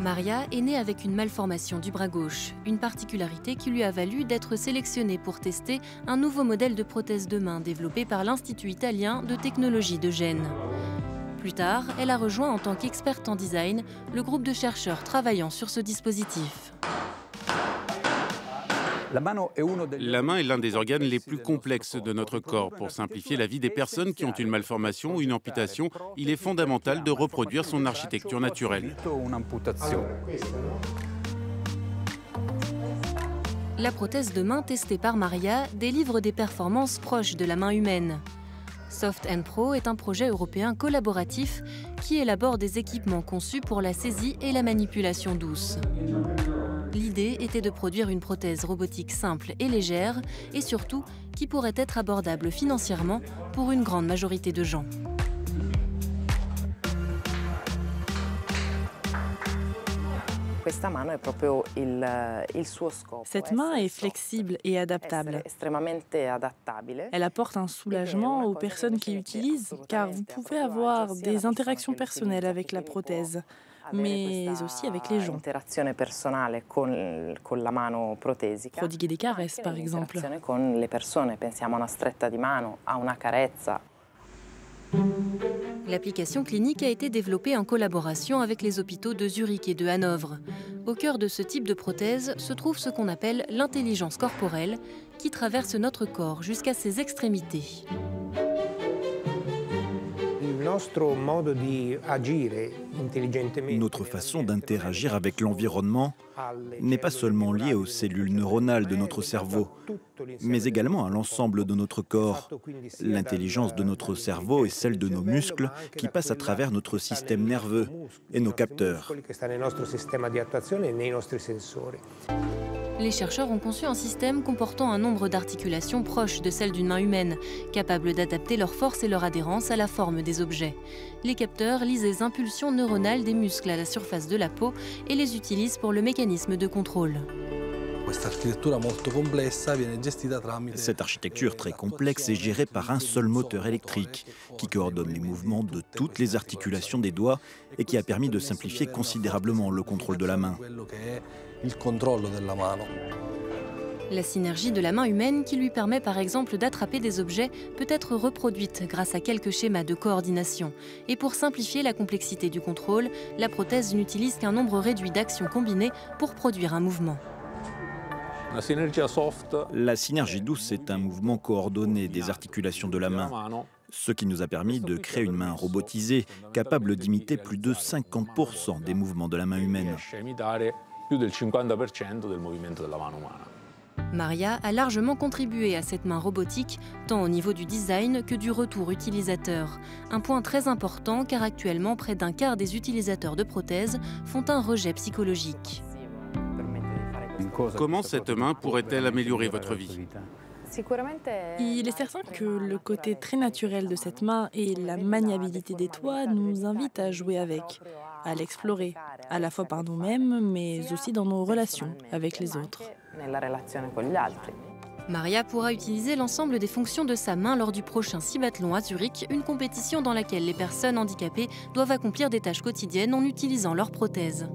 Maria est née avec une malformation du bras gauche, une particularité qui lui a valu d'être sélectionnée pour tester un nouveau modèle de prothèse de main développé par l'Institut italien de technologie de Gênes. Plus tard, elle a rejoint en tant qu'experte en design le groupe de chercheurs travaillant sur ce dispositif. La main est l'un des organes les plus complexes de notre corps. Pour simplifier la vie des personnes qui ont une malformation ou une amputation, il est fondamental de reproduire son architecture naturelle. La prothèse de main testée par Maria délivre des performances proches de la main humaine. Soft & Pro est un projet européen collaboratif qui élabore des équipements conçus pour la saisie et la manipulation douce. L'idée était de produire une prothèse robotique simple et légère et surtout qui pourrait être abordable financièrement pour une grande majorité de gens. Cette main est flexible et adaptable. Elle apporte un soulagement aux personnes qui l'utilisent, car vous pouvez avoir des interactions personnelles avec la prothèse, mais aussi avec les gens. Prodiguer des caresses, par exemple. L'application clinique a été développée en collaboration avec les hôpitaux de Zurich et de Hanovre. Au cœur de ce type de prothèse se trouve ce qu'on appelle l'intelligence corporelle, qui traverse notre corps jusqu'à ses extrémités. Notre façon d'interagir avec l'environnement n'est pas seulement liée aux cellules neuronales de notre cerveau, mais également à l'ensemble de notre corps. L'intelligence de notre cerveau est celle de nos muscles qui passent à travers notre système nerveux et nos capteurs. Les chercheurs ont conçu un système comportant un nombre d'articulations proches de celles d'une main humaine, capable d'adapter leur force et leur adhérence à la forme des objets. Les capteurs lisent les impulsions neuronales des muscles à la surface de la peau et les utilisent pour le mécanisme de contrôle. Cette architecture très complexe est gérée par un seul moteur électrique qui coordonne les mouvements de toutes les articulations des doigts et qui a permis de simplifier considérablement le contrôle de la main. La synergie de la main humaine qui lui permet par exemple d'attraper des objets peut être reproduite grâce à quelques schémas de coordination. Et pour simplifier la complexité du contrôle, la prothèse n'utilise qu'un nombre réduit d'actions combinées pour produire un mouvement. La synergie douce est un mouvement coordonné des articulations de la main, ce qui nous a permis de créer une main robotisée capable d'imiter plus de 50% des mouvements de la main humaine. Maria a largement contribué à cette main robotique, tant au niveau du design que du retour utilisateur. Un point très important car actuellement près d'un quart des utilisateurs de prothèses font un rejet psychologique. Comment cette main pourrait-elle améliorer votre vie ? Il est certain que le côté très naturel de cette main et la maniabilité des doigts nous invitent à jouer avec, à l'explorer, à la fois par nous-mêmes, mais aussi dans nos relations avec les autres. Maria pourra utiliser l'ensemble des fonctions de sa main lors du prochain Cibathlon à Zurich, une compétition dans laquelle les personnes handicapées doivent accomplir des tâches quotidiennes en utilisant leurs prothèses.